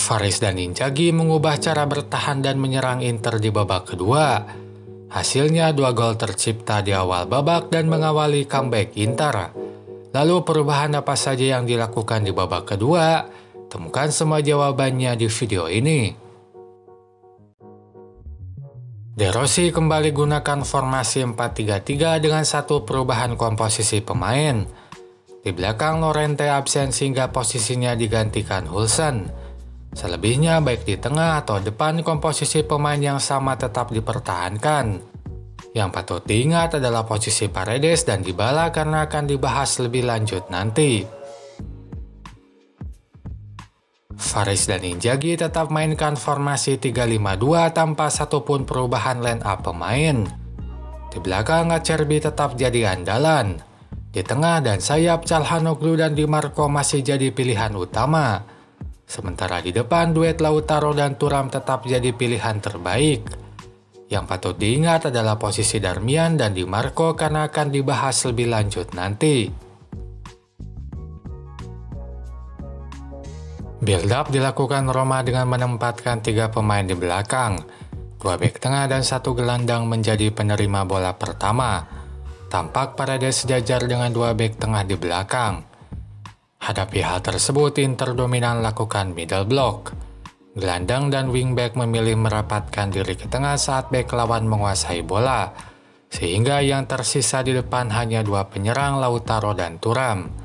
Faris dan Inzaghi mengubah cara bertahan dan menyerang Inter di babak kedua. Hasilnya 2 gol tercipta di awal babak dan mengawali comeback Inter. Lalu perubahan apa saja yang dilakukan di babak kedua? Temukan semua jawabannya di video ini. De Rossi kembali gunakan formasi 4-3-3 dengan satu perubahan komposisi pemain. Di belakang Llorente absen sehingga posisinya digantikan Hulsen. Selebihnya baik di tengah atau depan komposisi pemain yang sama tetap dipertahankan. Yang patut diingat adalah posisi Paredes dan Dybala karena akan dibahas lebih lanjut nanti. Faris dan Inzaghi tetap mainkan formasi 3-5-2 tanpa satupun perubahan line up pemain. Di belakang Acerbi tetap jadi andalan. Di tengah dan sayap Calhanoglu dan Di Marco masih jadi pilihan utama. Sementara di depan duet Lautaro dan Thuram tetap jadi pilihan terbaik. Yang patut diingat adalah posisi Darmian dan Di Marco karena akan dibahas lebih lanjut nanti. Build up dilakukan Roma dengan menempatkan 3 pemain di belakang, 2 bek tengah dan 1 gelandang menjadi penerima bola pertama. Tampak Paredes sejajar dengan 2 bek tengah di belakang. Hadapi hal tersebut, Inter dominan lakukan middle block. Gelandang dan wingback memilih merapatkan diri ke tengah saat bek lawan menguasai bola, sehingga yang tersisa di depan hanya 2 penyerang Lautaro dan Thuram.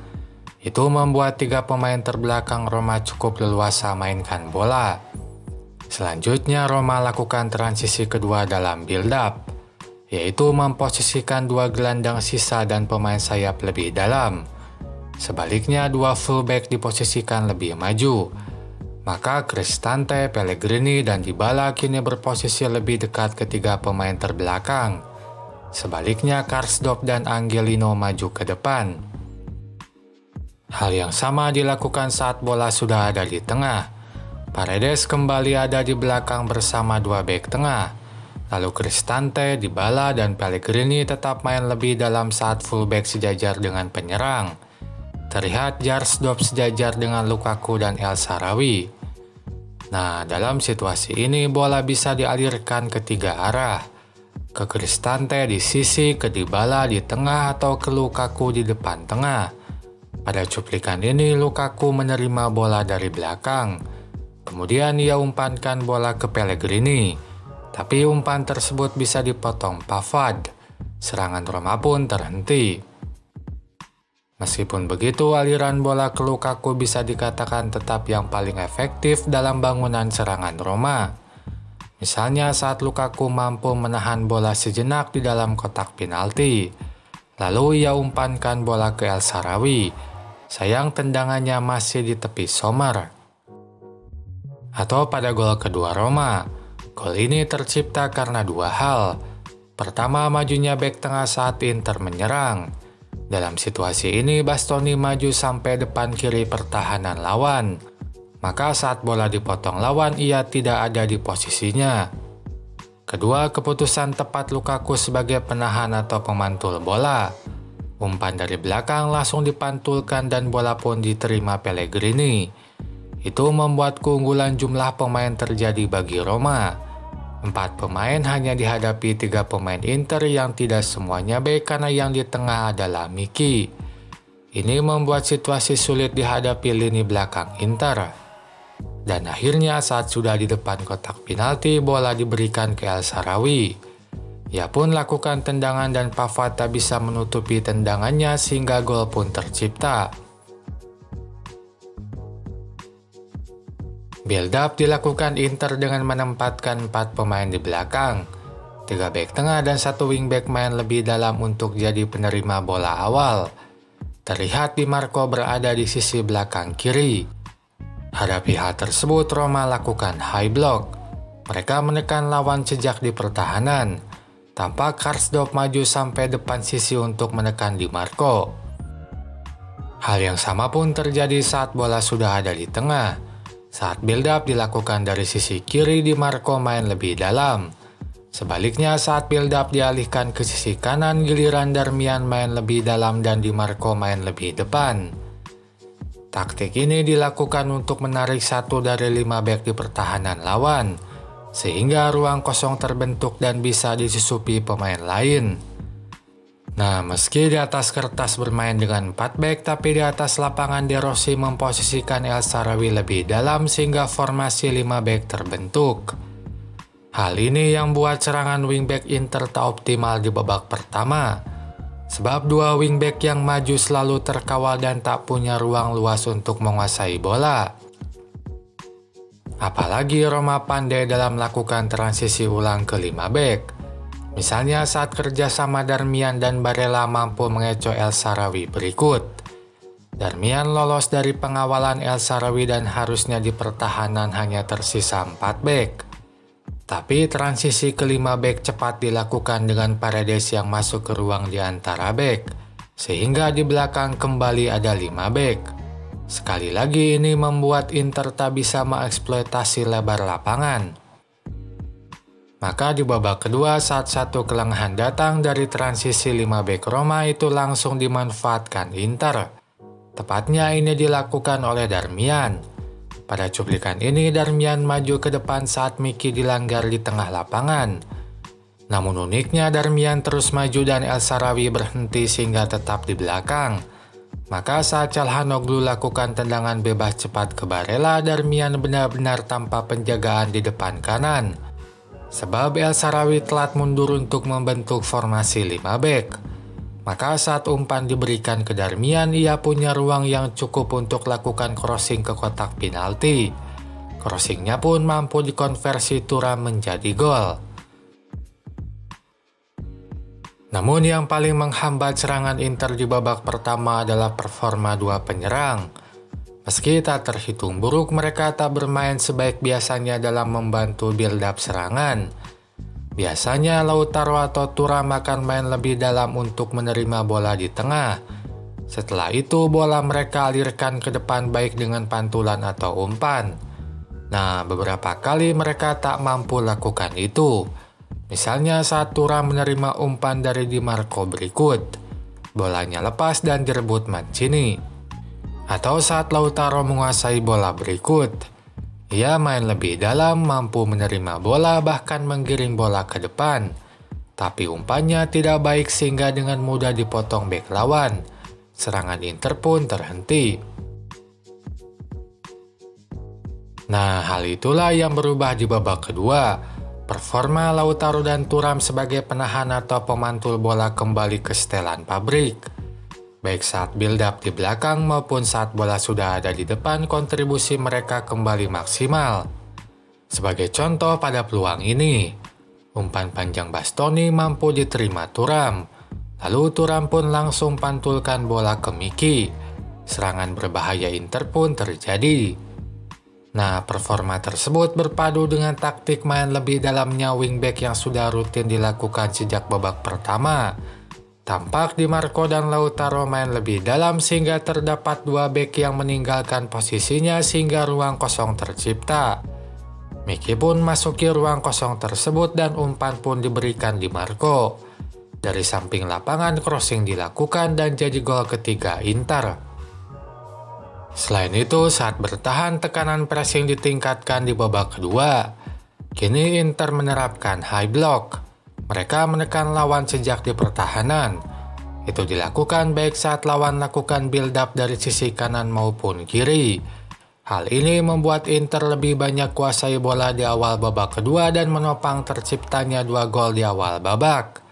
Itu membuat 3 pemain terbelakang Roma cukup leluasa mainkan bola. Selanjutnya Roma lakukan transisi kedua dalam build up, yaitu memposisikan 2 gelandang sisa dan pemain sayap lebih dalam. Sebaliknya 2 fullback diposisikan lebih maju. Maka Cristante, Pellegrini, dan Dybala kini berposisi lebih dekat ke 3 pemain terbelakang. Sebaliknya Karsdorp dan Angelino maju ke depan. Hal yang sama dilakukan saat bola sudah ada di tengah. Paredes kembali ada di belakang bersama 2 bek tengah. Lalu Cristante, Dybala, dan Pellegrini tetap main lebih dalam saat fullback sejajar dengan penyerang. Terlihat Karsdorp sejajar dengan Lukaku dan El Shaarawy. Nah, dalam situasi ini bola bisa dialirkan ke 3 arah. Ke Cristante di sisi, ke Dybala di tengah, atau ke Lukaku di depan tengah. Pada cuplikan ini Lukaku menerima bola dari belakang. Kemudian ia umpankan bola ke Pellegrini. Tapi umpan tersebut bisa dipotong Pavard. Serangan Roma pun terhenti. Meskipun begitu, aliran bola ke Lukaku bisa dikatakan tetap yang paling efektif dalam bangunan serangan Roma. Misalnya saat Lukaku mampu menahan bola sejenak di dalam kotak penalti. Lalu ia umpankan bola ke El Shaarawy. Sayang tendangannya masih di tepi Sommer. Atau pada gol kedua Roma. Gol ini tercipta karena 2 hal. Pertama, majunya bek tengah saat Inter menyerang. Dalam situasi ini, Bastoni maju sampai depan kiri pertahanan lawan. Maka saat bola dipotong lawan, ia tidak ada di posisinya. Kedua, keputusan tepat Lukaku sebagai penahan atau pemantul bola. Umpan dari belakang langsung dipantulkan dan bola pun diterima Pellegrini. Itu membuat keunggulan jumlah pemain terjadi bagi Roma. 4 pemain hanya dihadapi 3 pemain Inter yang tidak semuanya baik karena yang di tengah adalah Miki. Ini membuat situasi sulit dihadapi lini belakang Inter. Dan akhirnya saat sudah di depan kotak penalti, bola diberikan ke El Shaarawy. Ia pun lakukan tendangan dan Pavard tak bisa menutupi tendangannya sehingga gol pun tercipta. Build up dilakukan Inter dengan menempatkan 4 pemain di belakang, 3 bek tengah dan 1 wingback main lebih dalam untuk jadi penerima bola awal. Terlihat Di Marco berada di sisi belakang kiri. Hadapi hal tersebut, Roma lakukan high block. Mereka menekan lawan sejak di pertahanan. Tampak Karsdorp maju sampai depan sisi untuk menekan Di Marco. Hal yang sama pun terjadi saat bola sudah ada di tengah. Saat build up dilakukan dari sisi kiri, Di Marco main lebih dalam. Sebaliknya saat build up dialihkan ke sisi kanan, giliran Darmian main lebih dalam dan Di Marco main lebih depan. Taktik ini dilakukan untuk menarik satu dari 5 bek di pertahanan lawan, sehingga ruang kosong terbentuk dan bisa disusupi pemain lain. Nah, meski di atas kertas bermain dengan 4 bek, tapi di atas lapangan De Rossi memposisikan El Shaarawy lebih dalam sehingga formasi 5 bek terbentuk. Hal ini yang buat serangan wingback Inter tak optimal di babak pertama, sebab 2 wingback yang maju selalu terkawal dan tak punya ruang luas untuk menguasai bola. Apalagi Roma pandai dalam melakukan transisi ulang ke 5 bek. Misalnya saat kerjasama Darmian dan Barella mampu mengecoh El Shaarawy berikut. Darmian lolos dari pengawalan El Shaarawy dan harusnya di pertahanan hanya tersisa 4 bek. Tapi transisi ke 5 bek cepat dilakukan dengan Paredes yang masuk ke ruang di antara bek, sehingga di belakang kembali ada 5 bek. Sekali lagi ini membuat Inter tak bisa mengeksploitasi lebar lapangan. Maka di babak kedua saat satu kelengahan datang dari transisi 5 bek Roma itu langsung dimanfaatkan Inter. Tepatnya ini dilakukan oleh Darmian. Pada cuplikan ini Darmian maju ke depan saat Miki dilanggar di tengah lapangan. Namun uniknya Darmian terus maju dan El Shaarawy berhenti sehingga tetap di belakang. Maka saat Calhanoglu lakukan tendangan bebas cepat ke Barella, Darmian benar-benar tanpa penjagaan di depan kanan. Sebab El Shaarawy telat mundur untuk membentuk formasi 5 bek. Maka saat umpan diberikan ke Darmian, ia punya ruang yang cukup untuk lakukan crossing ke kotak penalti. Crossingnya pun mampu dikonversi Thuram menjadi gol. Namun yang paling menghambat serangan Inter di babak pertama adalah performa 2 penyerang. Meski tak terhitung buruk, mereka tak bermain sebaik biasanya dalam membantu build-up serangan. Biasanya Lautaro atau Thuram akan main lebih dalam untuk menerima bola di tengah. Setelah itu bola mereka alirkan ke depan baik dengan pantulan atau umpan. Nah, beberapa kali mereka tak mampu lakukan itu. Misalnya saat Thuram menerima umpan dari Di Marco berikut. Bolanya lepas dan direbut Mancini. Atau saat Lautaro menguasai bola berikut, ia main lebih dalam, mampu menerima bola bahkan menggiring bola ke depan. Tapi umpannya tidak baik sehingga dengan mudah dipotong bek lawan. Serangan Inter pun terhenti. Nah, hal itulah yang berubah di babak kedua. Performa Lautaro dan Thuram sebagai penahan atau pemantul bola kembali ke setelan pabrik. Baik saat build up di belakang maupun saat bola sudah ada di depan, kontribusi mereka kembali maksimal. Sebagai contoh pada peluang ini, umpan panjang Bastoni mampu diterima Thuram. Lalu Thuram pun langsung pantulkan bola ke Miki. Serangan berbahaya Inter pun terjadi. Nah, performa tersebut berpadu dengan taktik main lebih dalamnya wingback yang sudah rutin dilakukan sejak babak pertama. Tampak Di Marco dan Lautaro main lebih dalam sehingga terdapat 2 bek yang meninggalkan posisinya sehingga ruang kosong tercipta. Miki pun masuki ruang kosong tersebut dan umpan pun diberikan Di Marco. Dari samping lapangan crossing dilakukan dan jadi gol ketiga Inter. Selain itu saat bertahan tekanan pressing ditingkatkan di babak kedua. Kini Inter menerapkan high block. Mereka menekan lawan sejak di pertahanan. Itu dilakukan baik saat lawan lakukan build up dari sisi kanan maupun kiri. Hal ini membuat Inter lebih banyak kuasai bola di awal babak kedua dan menopang terciptanya 2 gol di awal babak.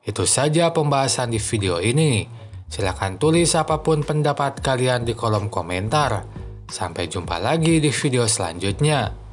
Itu saja pembahasan di video ini. Silahkan tulis apapun pendapat kalian di kolom komentar. Sampai jumpa lagi di video selanjutnya.